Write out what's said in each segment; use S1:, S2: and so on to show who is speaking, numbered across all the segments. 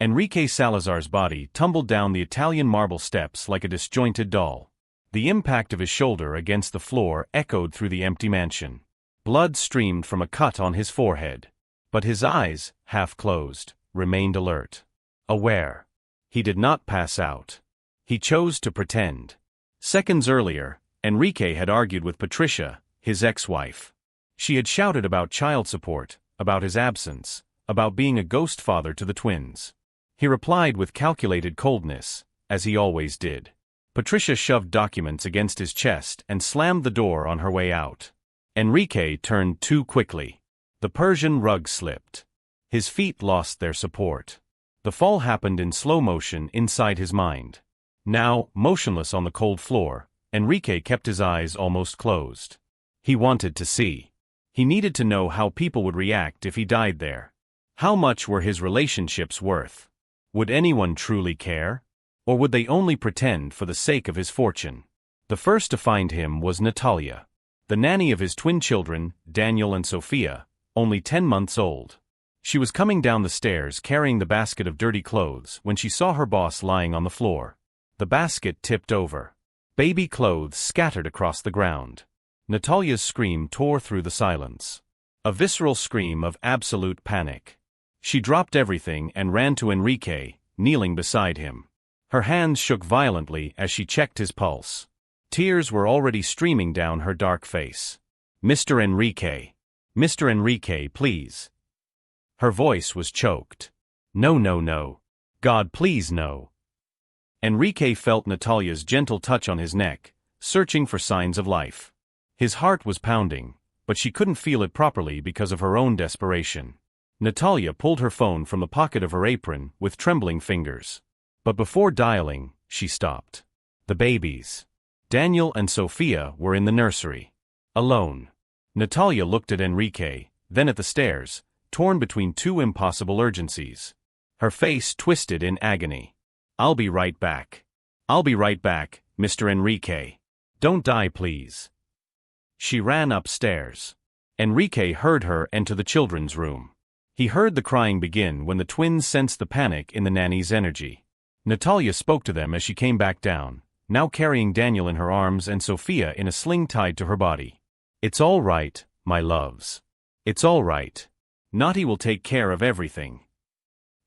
S1: Enrique Salazar's body tumbled down the Italian marble steps like a disjointed doll. The impact of his shoulder against the floor echoed through the empty mansion. Blood streamed from a cut on his forehead. But his eyes, half closed, remained alert. Aware. He did not pass out. He chose to pretend. Seconds earlier, Enrique had argued with Patricia, his ex-wife. She had shouted about child support, about his absence, about being a ghost father to the twins. He replied with calculated coldness, as he always did. Patricia shoved documents against his chest and slammed the door on her way out. Enrique turned too quickly. The Persian rug slipped. His feet lost their support. The fall happened in slow motion inside his mind. Now, motionless on the cold floor, Enrique kept his eyes almost closed. He wanted to see. He needed to know how people would react if he died there. How much were his relationships worth? Would anyone truly care? Or would they only pretend for the sake of his fortune? The first to find him was Natalia, the nanny of his twin children, Daniel and Sophia, only 10 months old. She was coming down the stairs carrying the basket of dirty clothes when she saw her boss lying on the floor. The basket tipped over. Baby clothes scattered across the ground. Natalia's scream tore through the silence. A visceral scream of absolute panic. She dropped everything and ran to Enrique, kneeling beside him. Her hands shook violently as she checked his pulse. Tears were already streaming down her dark face. "Mr. Enrique. Mr. Enrique, please." Her voice was choked. "No, no, no. God, please, no." Enrique felt Natalia's gentle touch on his neck, searching for signs of life. His heart was pounding, but she couldn't feel it properly because of her own desperation. Natalia pulled her phone from the pocket of her apron with trembling fingers. But before dialing, she stopped. The babies. Daniel and Sophia were in the nursery. Alone. Natalia looked at Enrique, then at the stairs, torn between two impossible urgencies. Her face twisted in agony. "I'll be right back. I'll be right back, Mr. Enrique. Don't die, please." She ran upstairs. Enrique heard her enter the children's room. He heard the crying begin when the twins sensed the panic in the nanny's energy. Natalia spoke to them as she came back down, now carrying Daniel in her arms and Sophia in a sling tied to her body. "It's all right, my loves. It's all right. Natty will take care of everything."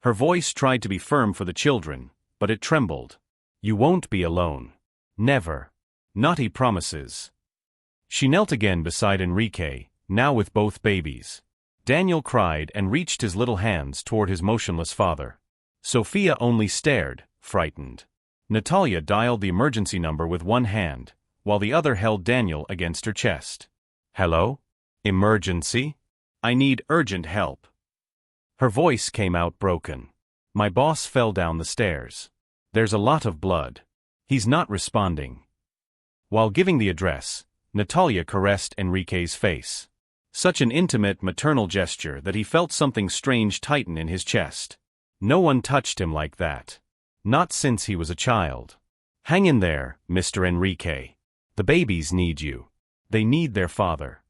S1: Her voice tried to be firm for the children, but it trembled. "You won't be alone. Never. Natty promises." She knelt again beside Enrique, now with both babies. Daniel cried and reached his little hands toward his motionless father. Sophia only stared, frightened. Natalia dialed the emergency number with one hand, while the other held Daniel against her chest. "Hello? Emergency? I need urgent help." Her voice came out broken. "My boss fell down the stairs. There's a lot of blood. He's not responding." While giving the address, Natalia caressed Enrique's face. Such an intimate maternal gesture that he felt something strange tighten in his chest. No one touched him like that. Not since he was a child. "Hang in there, Mr. Enrique. The babies need you. They need their father."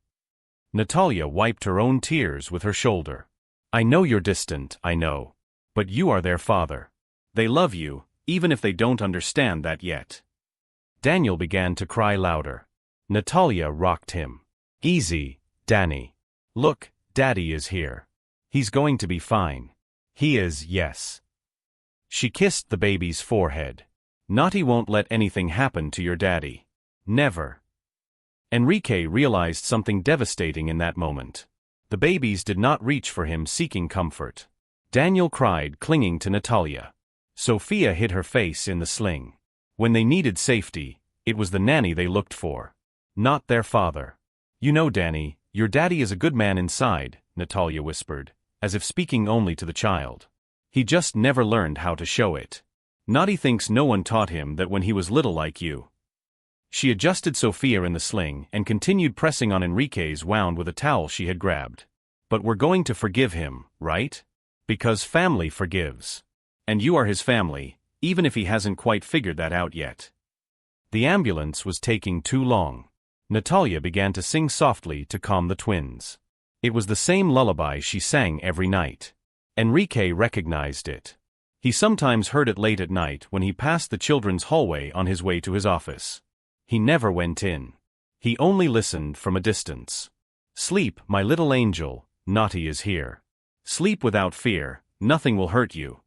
S1: Natalia wiped her own tears with her shoulder. "I know you're distant, I know. But you are their father. They love you, even if they don't understand that yet." Daniel began to cry louder. Natalia rocked him. "Easy, Danny. Look, Daddy is here. He's going to be fine. He is, yes." She kissed the baby's forehead. "Natty won't let anything happen to your daddy. Never." Enrique realized something devastating in that moment. The babies did not reach for him seeking comfort. Daniel cried, clinging to Natalia. Sophia hid her face in the sling. When they needed safety, it was the nanny they looked for. Not their father. "You know, Danny, your daddy is a good man inside," Natalia whispered, as if speaking only to the child. "He just never learned how to show it. Natty thinks no one taught him that when he was little like you." She adjusted Sophia in the sling and continued pressing on Enrique's wound with a towel she had grabbed. "But we're going to forgive him, right? Because family forgives. And you are his family, even if he hasn't quite figured that out yet." The ambulance was taking too long. Natalia began to sing softly to calm the twins. It was the same lullaby she sang every night. Enrique recognized it. He sometimes heard it late at night when he passed the children's hallway on his way to his office. He never went in. He only listened from a distance. "Sleep, my little angel, Naughty is here. Sleep without fear, nothing will hurt you."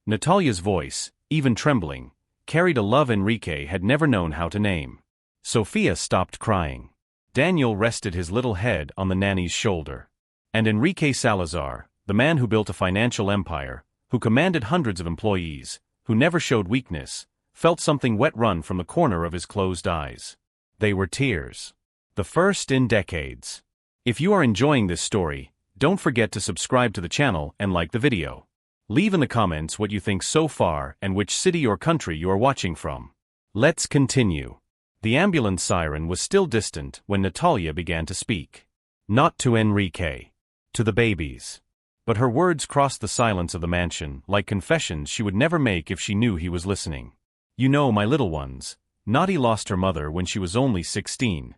S1: Natalia's voice, even trembling, carried a love Enrique had never known how to name. Sophia stopped crying. Daniel rested his little head on the nanny's shoulder. And Enrique Salazar, the man who built a financial empire, who commanded hundreds of employees, who never showed weakness, felt something wet run from the corner of his closed eyes. They were tears. The first in decades. If you are enjoying this story, don't forget to subscribe to the channel and like the video. Leave in the comments what you think so far and which city or country you are watching from. Let's continue. The ambulance siren was still distant when Natalia began to speak. Not to Enrique. To the babies. But her words crossed the silence of the mansion like confessions she would never make if she knew he was listening. "You know, my little ones, Naughty lost her mother when she was only 16.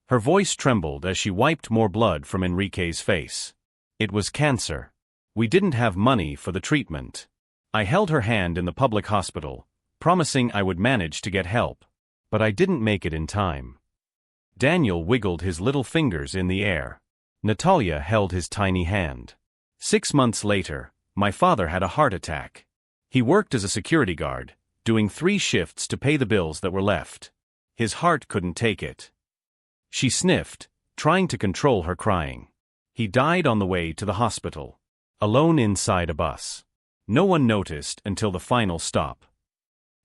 S1: Her voice trembled as she wiped more blood from Enrique's face. "It was cancer. We didn't have money for the treatment. I held her hand in the public hospital, promising I would manage to get help. But I didn't make it in time." Daniel wiggled his little fingers in the air. Natalia held his tiny hand. 6 months later, my father had a heart attack. He worked as a security guard, doing 3 shifts to pay the bills that were left. His heart couldn't take it. She sniffed, trying to control her crying. He died on the way to the hospital, alone inside a bus. No one noticed until the final stop.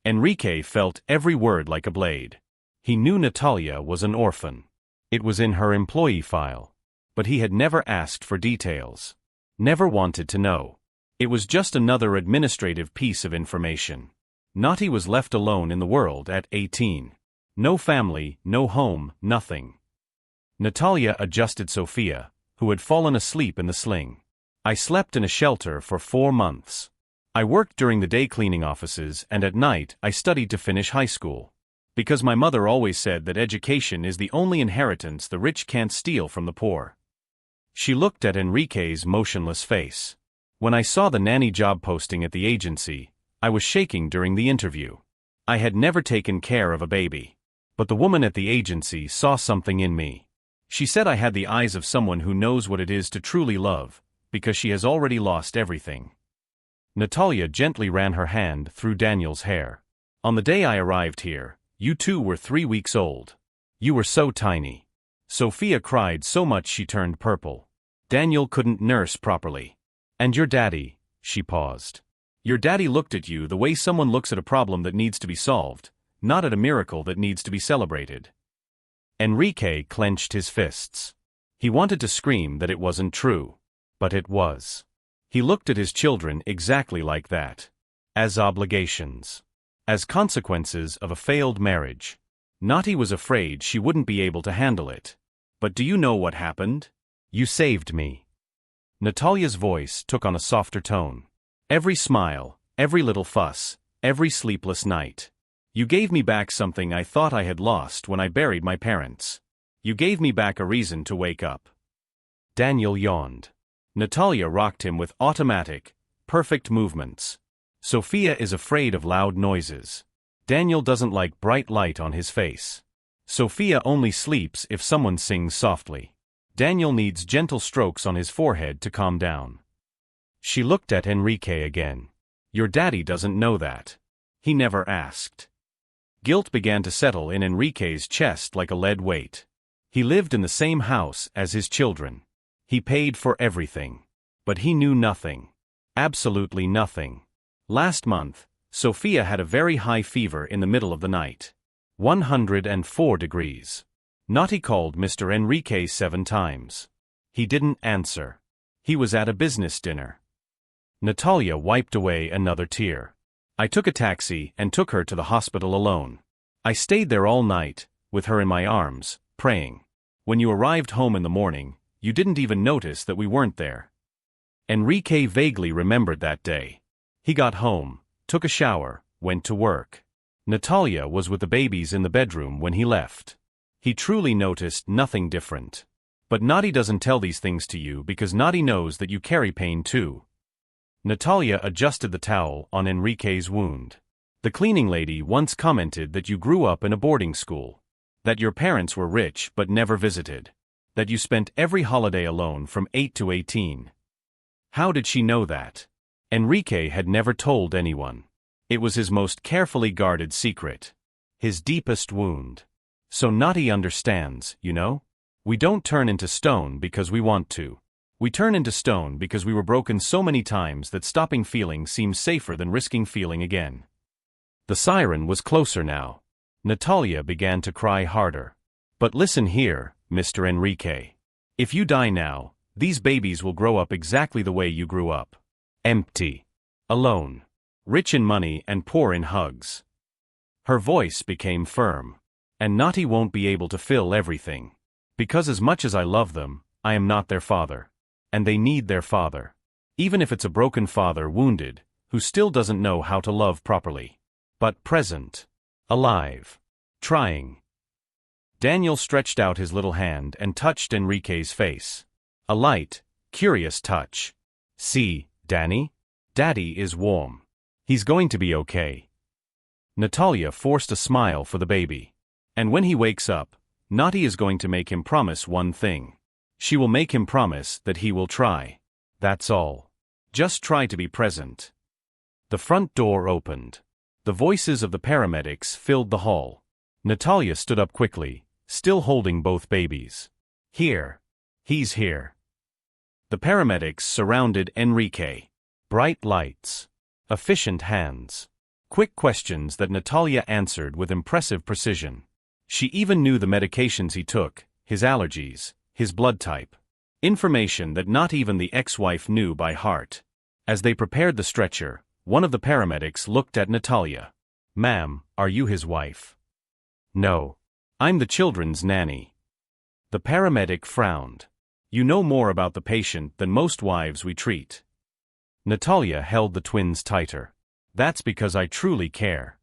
S1: Enrique felt every word like a blade. He knew Natalia was an orphan. It was in her employee file. But he had never asked for details. Never wanted to know. It was just another administrative piece of information. Naughty was left alone in the world at 18. No family, no home, nothing. Natalia adjusted Sophia, who had fallen asleep in the sling. "I slept in a shelter for 4 months. I worked during the day cleaning offices and at night I studied to finish high school. Because my mother always said that education is the only inheritance the rich can't steal from the poor." She looked at Enrique's motionless face. "When I saw the nanny job posting at the agency, I was shaking during the interview. I had never taken care of a baby. But the woman at the agency saw something in me. She said I had the eyes of someone who knows what it is to truly love, because she has already lost everything." Natalia gently ran her hand through Daniel's hair. "On the day I arrived here, you two were 3 weeks old. You were so tiny." Sophia cried so much she turned purple. Daniel couldn't nurse properly. "And your daddy," she paused. "Your daddy looked at you the way someone looks at a problem that needs to be solved, not at a miracle that needs to be celebrated." Enrique clenched his fists. He wanted to scream that it wasn't true. But it was. He looked at his children exactly like that. As obligations. As consequences of a failed marriage. Naughty was afraid she wouldn't be able to handle it. "But do you know what happened? You saved me." Natalia's voice took on a softer tone. "Every smile, every little fuss, every sleepless night. You gave me back something I thought I had lost when I buried my parents. You gave me back a reason to wake up." Daniel yawned. Natalia rocked him with automatic, perfect movements. Sophia is afraid of loud noises. Daniel doesn't like bright light on his face. Sophia only sleeps if someone sings softly. Daniel needs gentle strokes on his forehead to calm down. She looked at Enrique again. "Your daddy doesn't know that. He never asked." Guilt began to settle in Enrique's chest like a lead weight. He lived in the same house as his children. He paid for everything. But he knew nothing. Absolutely nothing. Last month, Sophia had a very high fever in the middle of the night. 104 degrees. Naughty called Mr. Enrique 7 times. He didn't answer. He was at a business dinner. Natalia wiped away another tear. "I took a taxi and took her to the hospital alone. I stayed there all night, with her in my arms, praying. When you arrived home in the morning, you didn't even notice that we weren't there." Enrique vaguely remembered that day. He got home, took a shower, went to work. Natalia was with the babies in the bedroom when he left. He truly noticed nothing different. But Naughty doesn't tell these things to you because Naughty knows that you carry pain too. Natalia adjusted the towel on Enrique's wound. The cleaning lady once commented that you grew up in a boarding school. That your parents were rich but never visited. That you spent every holiday alone from 8 to 18. How did she know that? Enrique had never told anyone. It was his most carefully guarded secret. His deepest wound. So Natty understands, you know? We don't turn into stone because we want to. We turn into stone because we were broken so many times that stopping feeling seems safer than risking feeling again. The siren was closer now. Natalia began to cry harder. But listen here, Mr. Enrique. If you die now, these babies will grow up exactly the way you grew up. Empty. Alone. Rich in money and poor in hugs. Her voice became firm. And Natty won't be able to fill everything. Because as much as I love them, I am not their father. And they need their father. Even if it's a broken father wounded, who still doesn't know how to love properly. But present. Alive. Trying. Daniel stretched out his little hand and touched Enrique's face. A light, curious touch. See, Danny? Daddy is warm. He's going to be okay. Natalia forced a smile for the baby. And when he wakes up, Natty is going to make him promise one thing. She will make him promise that he will try. That's all. Just try to be present. The front door opened. The voices of the paramedics filled the hall. Natalia stood up quickly, still holding both babies. Here. He's here. The paramedics surrounded Enrique. Bright lights. Efficient hands. Quick questions that Natalia answered with impressive precision. She even knew the medications he took, his allergies, his blood type. Information that not even the ex-wife knew by heart. As they prepared the stretcher, one of the paramedics looked at Natalia. Ma'am, are you his wife? No. I'm the children's nanny. The paramedic frowned. You know more about the patient than most wives we treat. Natalia held the twins tighter. That's because I truly care.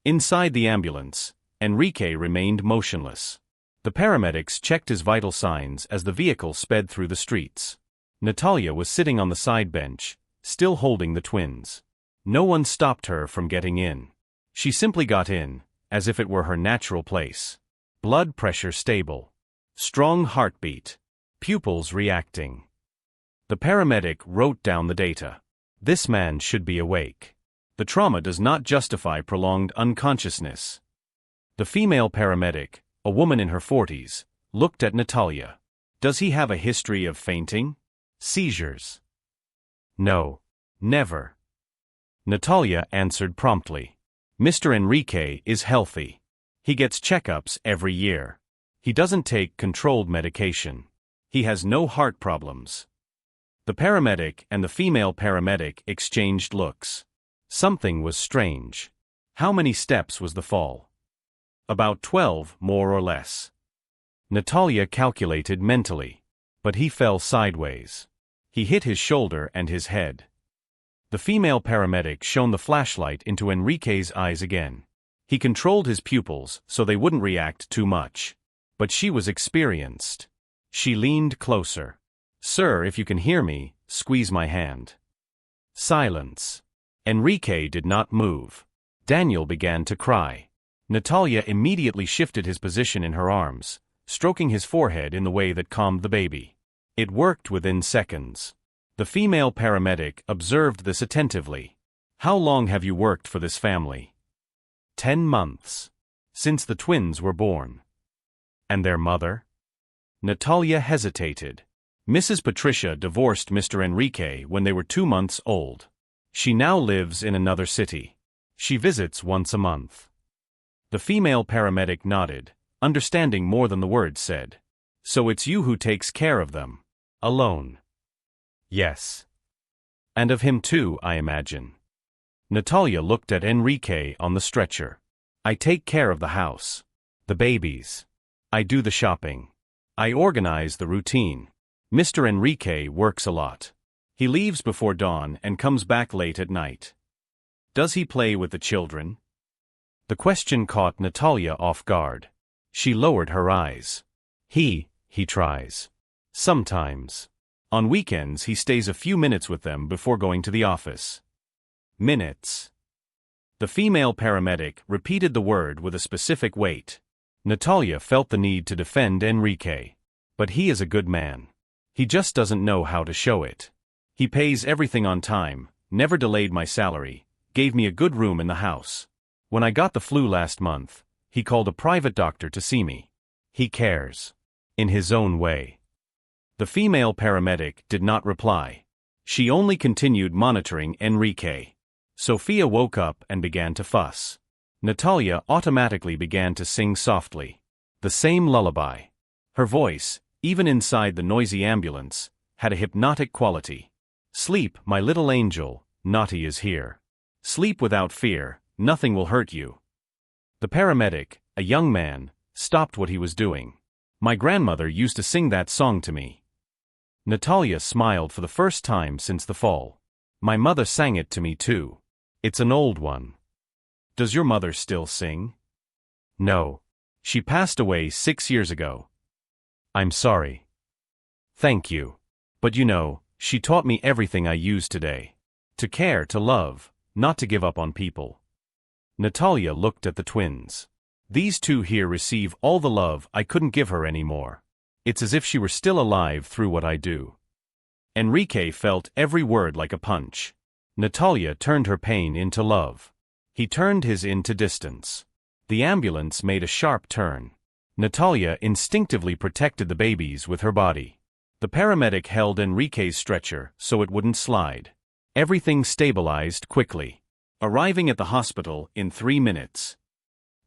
S1: Inside the ambulance, Enrique remained motionless. The paramedics checked his vital signs as the vehicle sped through the streets. Natalia was sitting on the side bench, still holding the twins. No one stopped her from getting in. She simply got in, as if it were her natural place. Blood pressure stable. Strong heartbeat. Pupils reacting. The paramedic wrote down the data. This man should be awake. The trauma does not justify prolonged unconsciousness. The female paramedic, a woman in her 40s, looked at Natalia. Does he have a history of fainting? Seizures? No. Never. Natalia answered promptly. Mr. Enrique is healthy. He gets checkups every year. He doesn't take controlled medication. He has no heart problems. The paramedic and the female paramedic exchanged looks. Something was strange. How many steps was the fall? About 12, more or less. Natalia calculated mentally. But he fell sideways. He hit his shoulder and his head. The female paramedic shone the flashlight into Enrique's eyes again. He controlled his pupils so they wouldn't react too much. But she was experienced. She leaned closer. Sir, if you can hear me, squeeze my hand. Silence. Enrique did not move. Daniel began to cry. Natalia immediately shifted his position in her arms, stroking his forehead in the way that calmed the baby. It worked within seconds. The female paramedic observed this attentively. How long have you worked for this family? 10 months. Since the twins were born. And their mother? Natalia hesitated. Mrs. Patricia divorced Mr. Enrique when they were 2 months old. She now lives in another city. She visits once a month. The female paramedic nodded, understanding more than the words said. So it's you who takes care of them. Alone. Yes. And of him too, I imagine. Natalia looked at Enrique on the stretcher. I take care of the house. The babies. I do the shopping. I organize the routine. Mr. Enrique works a lot. He leaves before dawn and comes back late at night. Does he play with the children? The question caught Natalia off guard. She lowered her eyes. He tries. Sometimes. On weekends he stays a few minutes with them before going to the office. Minutes. The female paramedic repeated the word with a specific weight. Natalia felt the need to defend Enrique. But he is a good man. He just doesn't know how to show it. He pays everything on time, never delayed my salary, gave me a good room in the house. When I got the flu last month, he called a private doctor to see me. He cares. In his own way. The female paramedic did not reply. She only continued monitoring Enrique. Sophia woke up and began to fuss. Natalia automatically began to sing softly. The same lullaby. Her voice, even inside the noisy ambulance, had a hypnotic quality. Sleep, my little angel, Naughty is here. Sleep without fear, nothing will hurt you. The paramedic, a young man, stopped what he was doing. My grandmother used to sing that song to me. Natalia smiled for the first time since the fall. My mother sang it to me too. It's an old one. Does your mother still sing? No. She passed away 6 years ago. I'm sorry. Thank you. But you know, she taught me everything I use today. To care, to love, not to give up on people. Natalia looked at the twins. These two here receive all the love I couldn't give her anymore. It's as if she were still alive through what I do. Enrique felt every word like a punch. Natalia turned her pain into love. He turned his into distance. The ambulance made a sharp turn. Natalia instinctively protected the babies with her body. The paramedic held Enrique's stretcher so it wouldn't slide. Everything stabilized quickly. Arriving at the hospital in 3 minutes.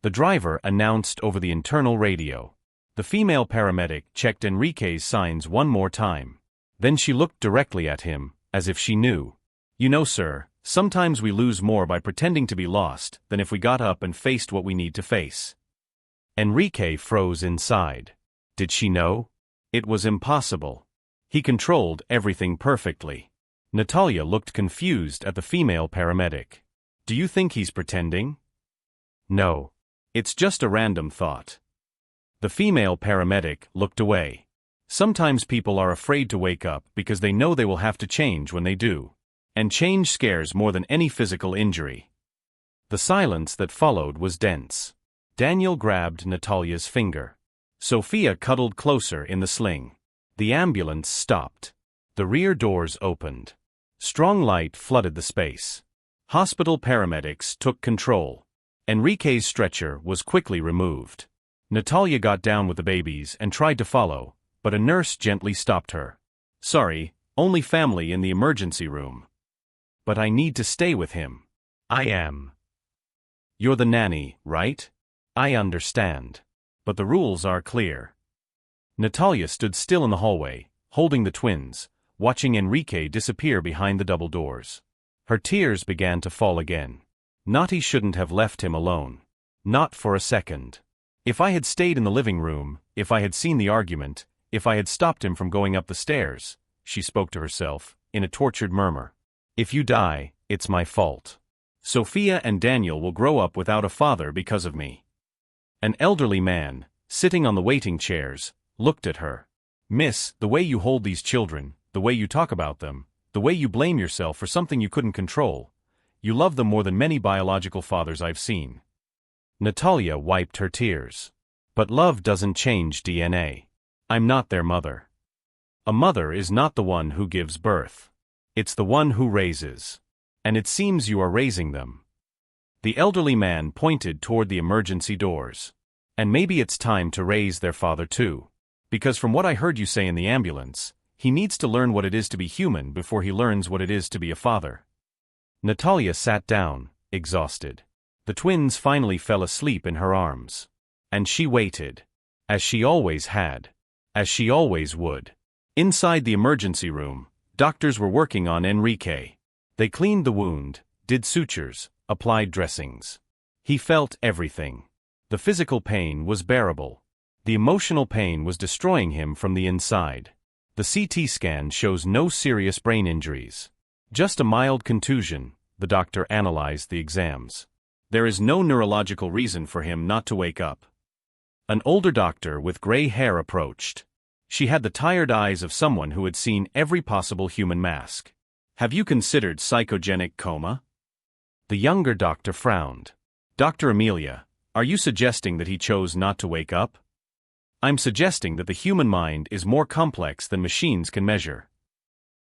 S1: The driver announced over the internal radio. The female paramedic checked Enrique's signs one more time. Then she looked directly at him, as if she knew. You know, sir, sometimes we lose more by pretending to be lost than if we got up and faced what we need to face. Enrique froze inside. Did she know? It was impossible. He controlled everything perfectly. Natalia looked confused at the female paramedic. Do you think he's pretending? No. It's just a random thought. The female paramedic looked away. Sometimes people are afraid to wake up because they know they will have to change when they do. And change scares more than any physical injury. The silence that followed was dense. Daniel grabbed Natalia's finger. Sophia cuddled closer in the sling. The ambulance stopped. The rear doors opened. Strong light flooded the space. Hospital paramedics took control. Enrique's stretcher was quickly removed. Natalia got down with the babies and tried to follow, but a nurse gently stopped her. Sorry, only family in the emergency room. But I need to stay with him. I am. You're the nanny, right? I understand. But the rules are clear. Natalia stood still in the hallway, holding the twins, watching Enrique disappear behind the double doors. Her tears began to fall again. Naughty shouldn't have left him alone. Not for a second. If I had stayed in the living room, if I had seen the argument, if I had stopped him from going up the stairs, she spoke to herself, in a tortured murmur. If you die, it's my fault. Sophia and Daniel will grow up without a father because of me. An elderly man, sitting on the waiting chairs, looked at her. Miss, the way you hold these children, the way you talk about them, the way you blame yourself for something you couldn't control, you love them more than many biological fathers I've seen. Natalia wiped her tears. But love doesn't change DNA. I'm not their mother. A mother is not the one who gives birth. It's the one who raises. And it seems you are raising them. The elderly man pointed toward the emergency doors. And maybe it's time to raise their father too. Because from what I heard you say in the ambulance, he needs to learn what it is to be human before he learns what it is to be a father. Natalia sat down, exhausted. The twins finally fell asleep in her arms. And she waited. As she always had. As she always would. Inside the emergency room, doctors were working on Enrique. They cleaned the wound, did sutures, applied dressings. He felt everything. The physical pain was bearable. The emotional pain was destroying him from the inside. The CT scan shows no serious brain injuries. Just a mild contusion, the doctor analyzed the exams. There is no neurological reason for him not to wake up. An older doctor with gray hair approached. She had the tired eyes of someone who had seen every possible human mask. Have you considered psychogenic coma? The younger doctor frowned. Dr. Amelia, are you suggesting that he chose not to wake up? I'm suggesting that the human mind is more complex than machines can measure.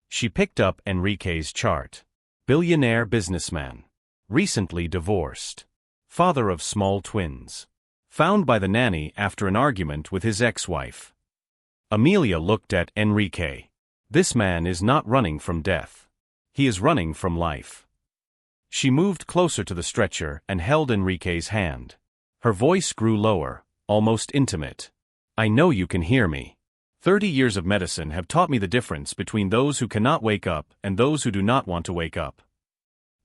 S1: She picked up Enrique's chart. Billionaire businessman. Recently divorced. Father of small twins. Found by the nanny after an argument with his ex-wife. Amelia looked at Enrique. This man is not running from death. He is running from life. She moved closer to the stretcher and held Enrique's hand. Her voice grew lower, almost intimate. I know you can hear me. 30 years of medicine have taught me the difference between those who cannot wake up and those who do not want to wake up.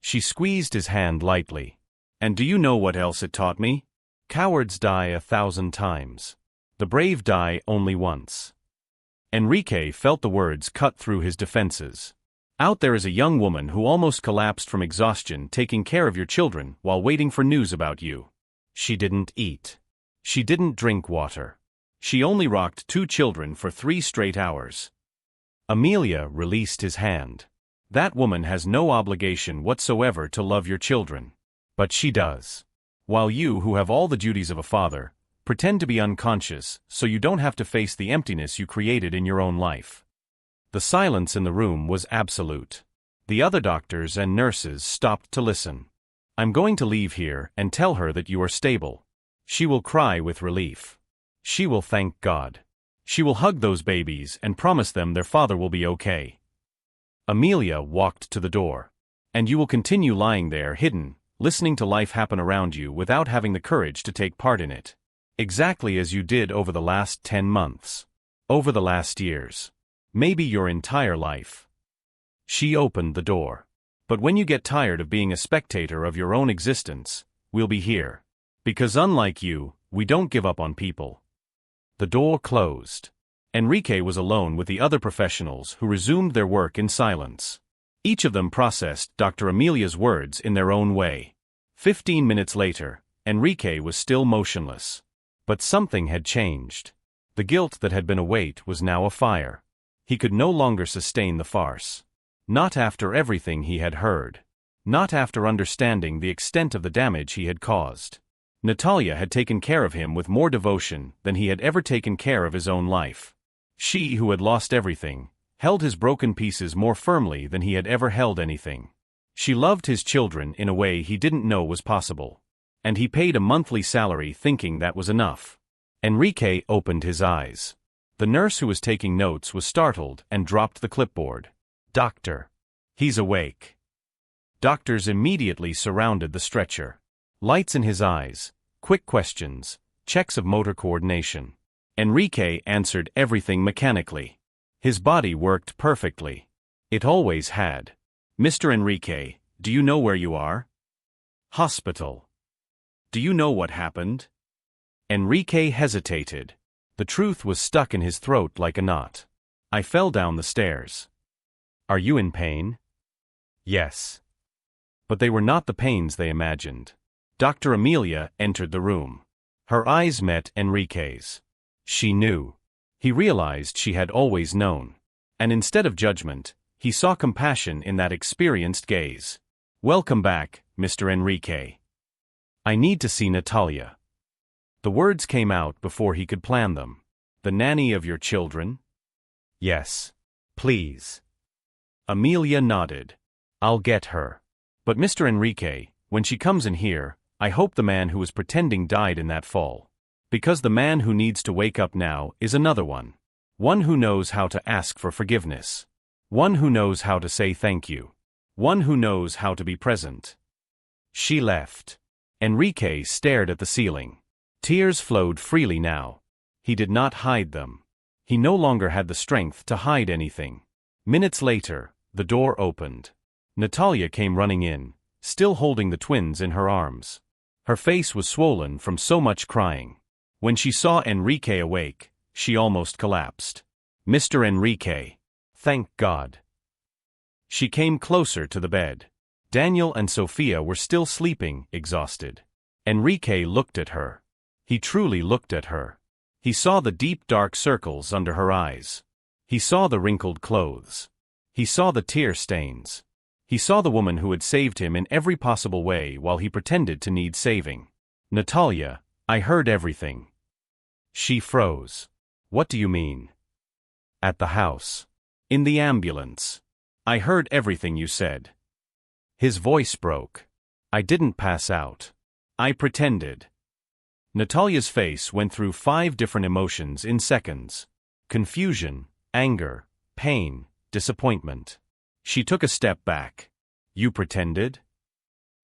S1: She squeezed his hand lightly. And do you know what else it taught me? Cowards die 1,000 times. The brave die only once. Enrique felt the words cut through his defenses. Out there is a young woman who almost collapsed from exhaustion taking care of your children while waiting for news about you. She didn't eat. She didn't drink water. She only rocked 2 children for 3 straight hours. Amelia released his hand. That woman has no obligation whatsoever to love your children. But she does. While you, who have all the duties of a father, pretend to be unconscious so you don't have to face the emptiness you created in your own life. The silence in the room was absolute. The other doctors and nurses stopped to listen. I'm going to leave here and tell her that you are stable. She will cry with relief. She will thank God. She will hug those babies and promise them their father will be okay. Amelia walked to the door. And you will continue lying there hidden, listening to life happen around you without having the courage to take part in it. Exactly as you did over the last 10 months. Over the last years. Maybe your entire life. She opened the door. But when you get tired of being a spectator of your own existence, we'll be here. Because unlike you, we don't give up on people. The door closed. Enrique was alone with the other professionals who resumed their work in silence. Each of them processed Dr. Amelia's words in their own way. 15 minutes later, Enrique was still motionless. But something had changed. The guilt that had been a weight was now a fire. He could no longer sustain the farce. Not after everything he had heard. Not after understanding the extent of the damage he had caused. Natalia had taken care of him with more devotion than he had ever taken care of his own life. She, who had lost everything, held his broken pieces more firmly than he had ever held anything. She loved his children in a way he didn't know was possible. And he paid a monthly salary thinking that was enough. Enrique opened his eyes. The nurse who was taking notes was startled and dropped the clipboard. Doctor. He's awake. Doctors immediately surrounded the stretcher. Lights in his eyes, quick questions, checks of motor coordination. Enrique answered everything mechanically. His body worked perfectly. It always had. Mr. Enrique, do you know where you are? Hospital. Do you know what happened? Enrique hesitated. The truth was stuck in his throat like a knot. I fell down the stairs. Are you in pain? Yes. But they were not the pains they imagined. Dr. Amelia entered the room. Her eyes met Enrique's. She knew. He realized she had always known. And instead of judgment, he saw compassion in that experienced gaze. Welcome back, Mr. Enrique. I need to see Natalia. The words came out before he could plan them. The nanny of your children? Yes. Please. Amelia nodded. I'll get her. But Mr. Enrique, when she comes in here, I hope the man who was pretending died in that fall. Because the man who needs to wake up now is another one. One who knows how to ask for forgiveness. One who knows how to say thank you. One who knows how to be present. She left. Enrique stared at the ceiling. Tears flowed freely now. He did not hide them. He no longer had the strength to hide anything. Minutes later, the door opened. Natalia came running in, still holding the twins in her arms. Her face was swollen from so much crying. When she saw Enrique awake, she almost collapsed. Mr. Enrique. Thank God. She came closer to the bed. Daniel and Sophia were still sleeping, exhausted. Enrique looked at her. He truly looked at her. He saw the deep dark circles under her eyes. He saw the wrinkled clothes. He saw the tear stains. He saw the woman who had saved him in every possible way while he pretended to need saving. "Natalia, I heard everything." She froze. "What do you mean?" "At the house. In the ambulance. I heard everything you said." His voice broke. "I didn't pass out. I pretended." Natalia's face went through 5 different emotions in seconds. Confusion, anger, pain, disappointment. She took a step back. "You pretended?"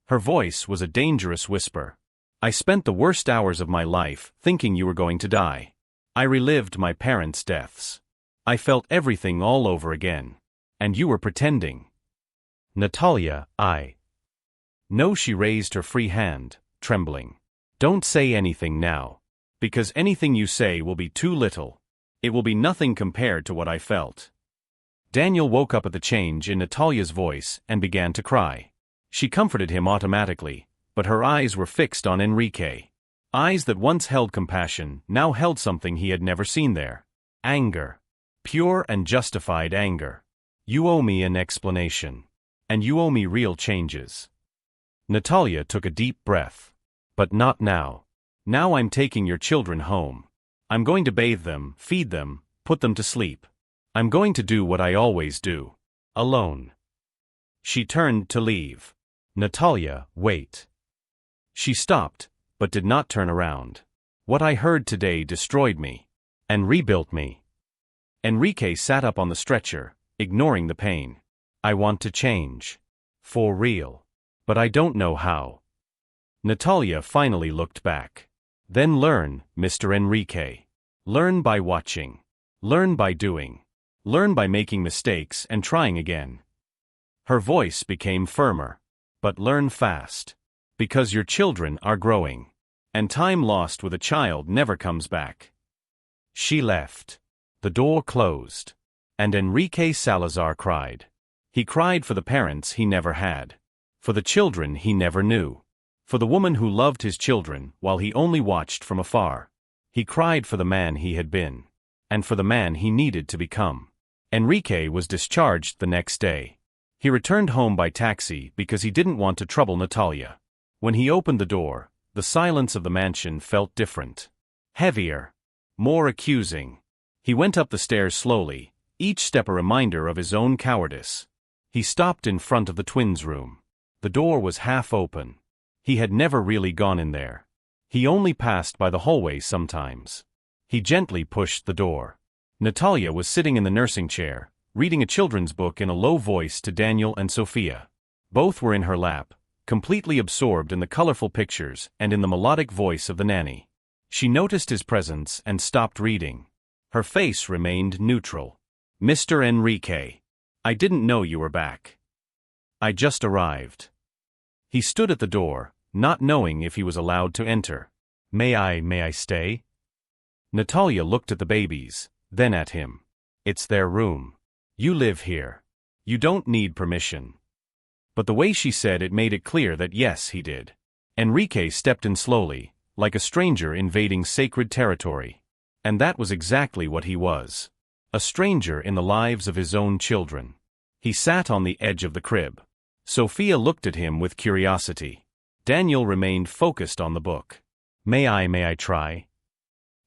S1: Her voice was a dangerous whisper. "I spent the worst hours of my life thinking you were going to die. I relived my parents' deaths. I felt everything all over again. And you were pretending." "Natalia, No." She raised her free hand, trembling. "Don't say anything now. Because anything you say will be too little. It will be nothing compared to what I felt." Daniel woke up at the change in Natalia's voice and began to cry. She comforted him automatically, but her eyes were fixed on Enrique. Eyes that once held compassion now held something he had never seen there. Anger. Pure and justified anger. "You owe me an explanation. And you owe me real changes." Natalia took a deep breath. "But not now. Now I'm taking your children home. I'm going to bathe them, feed them, put them to sleep. I'm going to do what I always do. Alone." She turned to leave. "Natalia, wait." She stopped, but did not turn around. "What I heard today destroyed me. And rebuilt me." Enrique sat up on the stretcher, ignoring the pain. "I want to change. For real. But I don't know how." Natalia finally looked back. "Then learn, Mr. Enrique. Learn by watching. Learn by doing. Learn by making mistakes and trying again." Her voice became firmer. "But learn fast. Because your children are growing. And time lost with a child never comes back." She left. The door closed. And Enrique Salazar cried. He cried for the parents he never had. For the children he never knew. For the woman who loved his children while he only watched from afar. He cried for the man he had been. And for the man he needed to become. Enrique was discharged the next day. He returned home by taxi because he didn't want to trouble Natalia. When he opened the door, the silence of the mansion felt different. Heavier. More accusing. He went up the stairs slowly, each step a reminder of his own cowardice. He stopped in front of the twins' room. The door was half open. He had never really gone in there. He only passed by the hallway sometimes. He gently pushed the door. Natalia was sitting in the nursing chair, reading a children's book in a low voice to Daniel and Sophia. Both were in her lap, completely absorbed in the colorful pictures and in the melodic voice of the nanny. She noticed his presence and stopped reading. Her face remained neutral. "Mr. Enrique, I didn't know you were back. I just arrived." He stood at the door, not knowing if he was allowed to enter. May I stay?" Natalia looked at the babies, then at him. "It's their room. You live here. You don't need permission." But the way she said it made it clear that yes, he did. Enrique stepped in slowly, like a stranger invading sacred territory. And that was exactly what he was. A stranger in the lives of his own children. He sat on the edge of the crib. Sophia looked at him with curiosity. Daniel remained focused on the book. May I try?"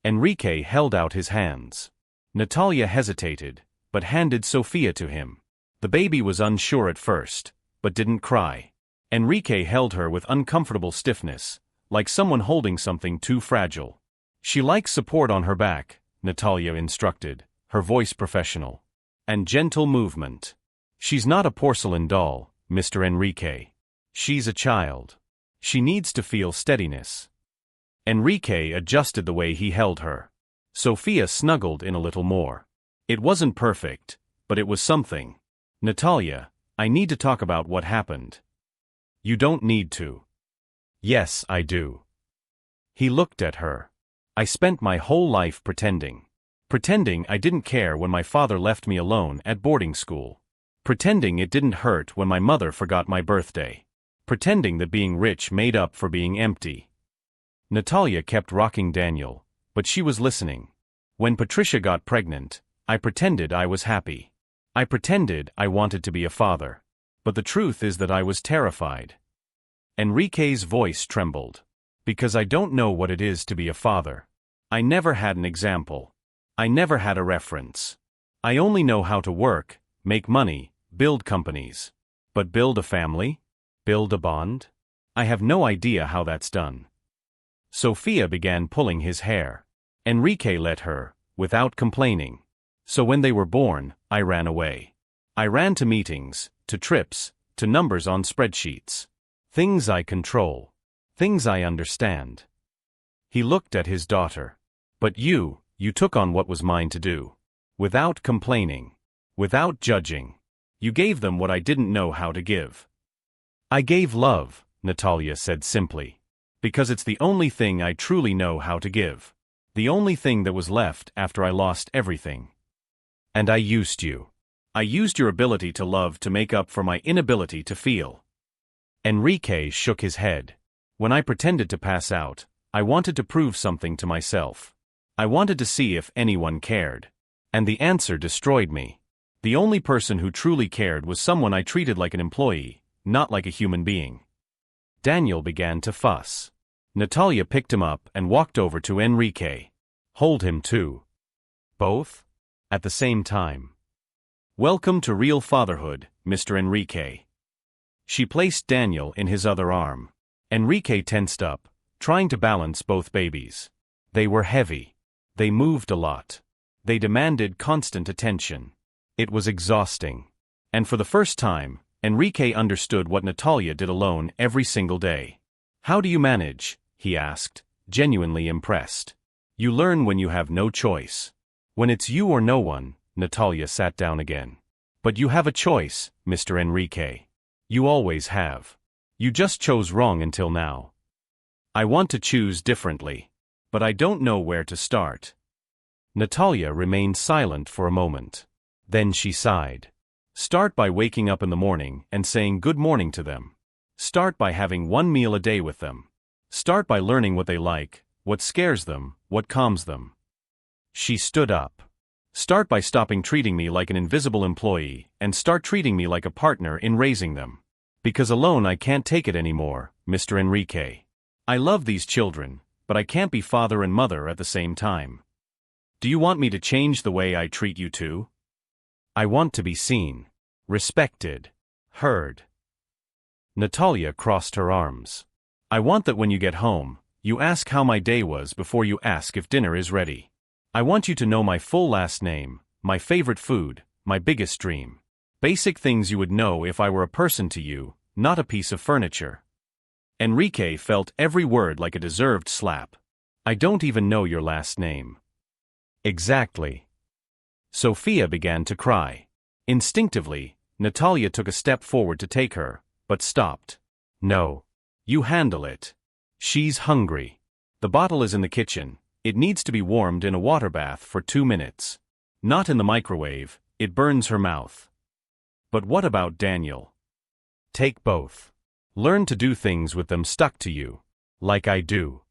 S1: Enrique held out his hands. Natalia hesitated, but handed Sophia to him. The baby was unsure at first, but didn't cry. Enrique held her with uncomfortable stiffness, like someone holding something too fragile. "She likes support on her back," Natalia instructed, her voice professional. "And gentle movement. She's not a porcelain doll, Mr. Enrique. She's a child. She needs to feel steadiness." Enrique adjusted the way he held her. Sophia snuggled in a little more. It wasn't perfect, but it was something. "Natalia, I need to talk about what happened." "You don't need to." "Yes, I do." He looked at her. "I spent my whole life pretending. Pretending I didn't care when my father left me alone at boarding school. Pretending it didn't hurt when my mother forgot my birthday. Pretending that being rich made up for being empty." Natalia kept rocking Daniel, but she was listening. When Patricia got pregnant, I pretended I was happy. I pretended I wanted to be a father. But the truth is that I was terrified. Enrique's voice trembled. Because I don't know what it is to be a father. I never had an example. I never had a reference. I only know how to work, make money, build companies. But build a family? Build a bond? I have no idea how that's done. Sophia began pulling his hair. Enrique let her, without complaining. So when they were born, I ran away. I ran to meetings, to trips, to numbers on spreadsheets. Things I control. Things I understand. He looked at his daughter. But you took on what was mine to do. Without complaining. Without judging. You gave them what I didn't know how to give. I gave love, Natalia said simply. Because it's the only thing I truly know how to give. The only thing that was left after I lost everything. And I used you. I used your ability to love to make up for my inability to feel. Enrique shook his head. When I pretended to pass out, I wanted to prove something to myself. I wanted to see if anyone cared. And the answer destroyed me. The only person who truly cared was someone I treated like an employee, not like a human being. Daniel began to fuss. Natalia picked him up and walked over to Enrique. Hold him too. Both? At the same time. Welcome to real fatherhood, Mr. Enrique. She placed Daniel in his other arm. Enrique tensed up, trying to balance both babies. They were heavy. They moved a lot. They demanded constant attention. It was exhausting. And for the first time, Enrique understood what Natalia did alone every single day. How do you manage? He asked, genuinely impressed. You learn when you have no choice. When it's you or no one, Natalia sat down again. But you have a choice, Mr. Enrique. You always have. You just chose wrong until now. I want to choose differently. But I don't know where to start. Natalia remained silent for a moment. Then she sighed. Start by waking up in the morning and saying good morning to them. Start by having one meal a day with them. Start by learning what they like, what scares them, what calms them. She stood up. Start by stopping treating me like an invisible employee and start treating me like a partner in raising them. Because alone I can't take it anymore, Mr. Enrique. I love these children, but I can't be father and mother at the same time. Do you want me to change the way I treat you too? I want to be seen, respected, heard. Natalia crossed her arms. I want that when you get home, you ask how my day was before you ask if dinner is ready. I want you to know my full last name, my favorite food, my biggest dream. Basic things you would know if I were a person to you, not a piece of furniture. Enrique felt every word like a deserved slap. I don't even know your last name. Exactly. Sophia began to cry. Instinctively, Natalia took a step forward to take her, but stopped. No. You handle it. She's hungry. The bottle is in the kitchen. It needs to be warmed in a water bath for 2 minutes. Not in the microwave, it burns her mouth. But what about Daniel? Take both. Learn to do things with them stuck to you. Like I do.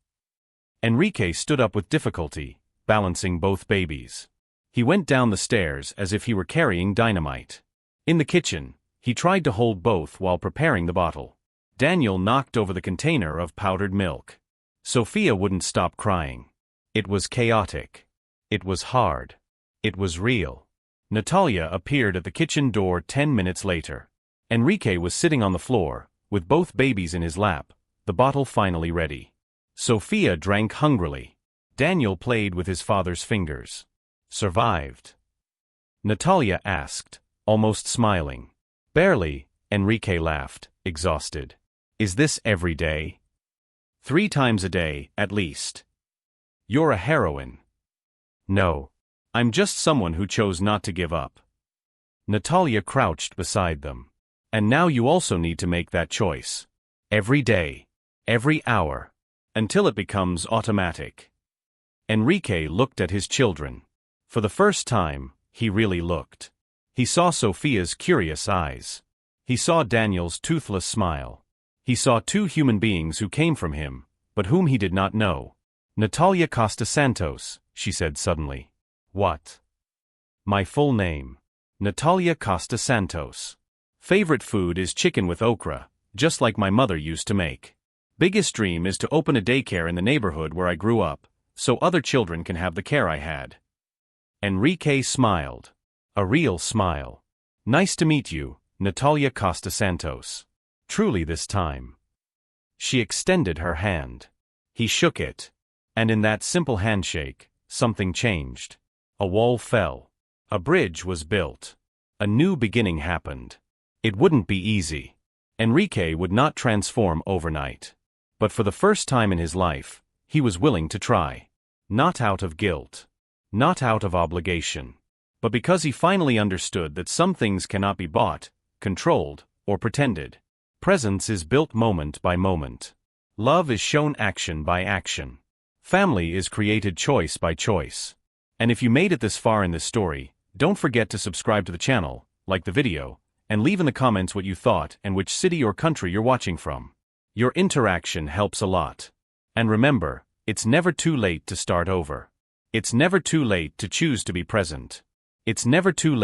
S1: Enrique stood up with difficulty, balancing both babies. He went down the stairs as if he were carrying dynamite. In the kitchen, he tried to hold both while preparing the bottle. Daniel knocked over the container of powdered milk. Sophia wouldn't stop crying. It was chaotic. It was hard. It was real. Natalia appeared at the kitchen door 10 minutes later. Enrique was sitting on the floor, with both babies in his lap, the bottle finally ready. Sophia drank hungrily. Daniel played with his father's fingers. Survived? Natalia asked, almost smiling. Barely, Enrique laughed, exhausted. Is this every day? 3 times a day, at least. You're a heroine. No. I'm just someone who chose not to give up. Natalia crouched beside them. And now you also need to make that choice. Every day. Every hour. Until it becomes automatic. Enrique looked at his children. For the first time, he really looked. He saw Sophia's curious eyes. He saw Daniel's toothless smile. He saw 2 human beings who came from him, but whom he did not know. Natalia Costa Santos, she said suddenly. What? My full name. Natalia Costa Santos. Favorite food is chicken with okra, just like my mother used to make. Biggest dream is to open a daycare in the neighborhood where I grew up, so other children can have the care I had. Enrique smiled. A real smile. Nice to meet you, Natalia Costa Santos. Truly this time. She extended her hand. He shook it. And in that simple handshake, something changed. A wall fell. A bridge was built. A new beginning happened. It wouldn't be easy. Enrique would not transform overnight. But for the first time in his life, he was willing to try. Not out of guilt. Not out of obligation. But because he finally understood that some things cannot be bought, controlled, or pretended. Presence is built moment by moment. Love is shown action by action. Family is created choice by choice. And if you made it this far in this story, don't forget to subscribe to the channel, like the video, and leave in the comments what you thought and which city or country you're watching from. Your interaction helps a lot. And remember, it's never too late to start over. It's never too late to choose to be present. It's never too late.